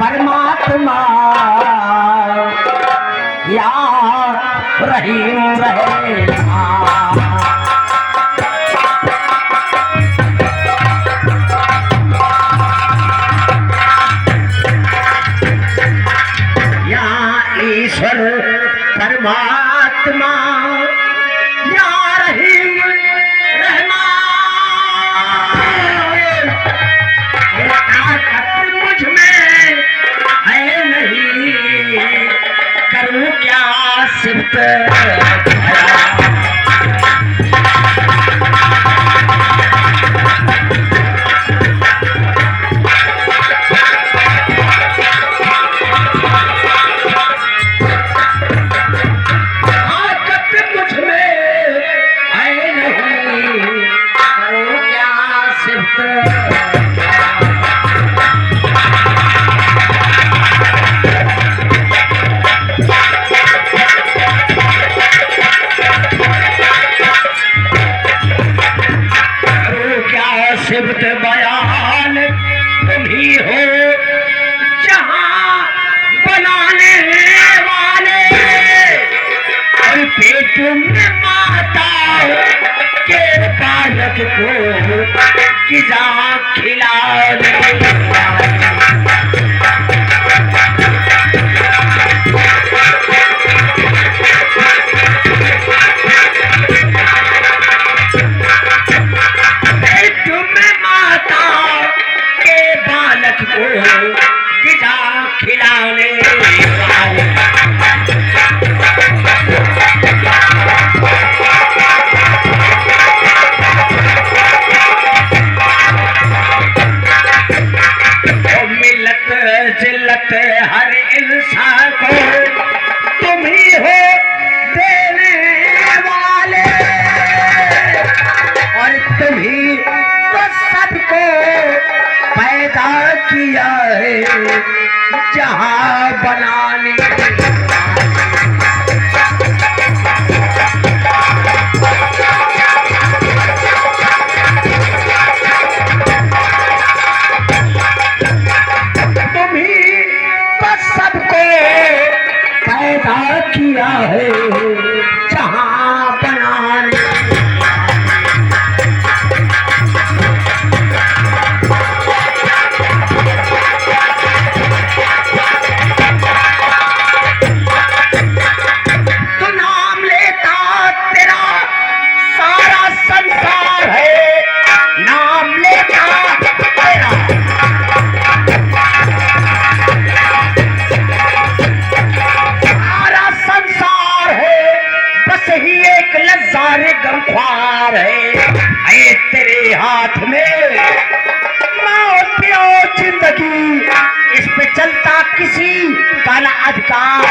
परमात्मा या रहीम रहे या ईश्वर परमात्मा या रहीम मुझ में है नहीं, करूं क्या सिफ्त मुझ में है नहीं, करूं क्या सिफ्त सिफ्त बयान तुम ही हो जहां बनाने वाले, और पेट में माता के बालक को ग़िज़ा खिलाने को ग़िज़ा खिलाने वाले। तो मिलत जिल्लत हर इंसान को तुम ही हो देने वाले, और तुम ही तो सबको पैदा किया है जहां बनाने। तुम ही तो सबको पैदा किया है जहां बनाने। गमख्वार है तेरे हाथ में मौत और जिंदगी, इस पे चलता किसी का न अधिकार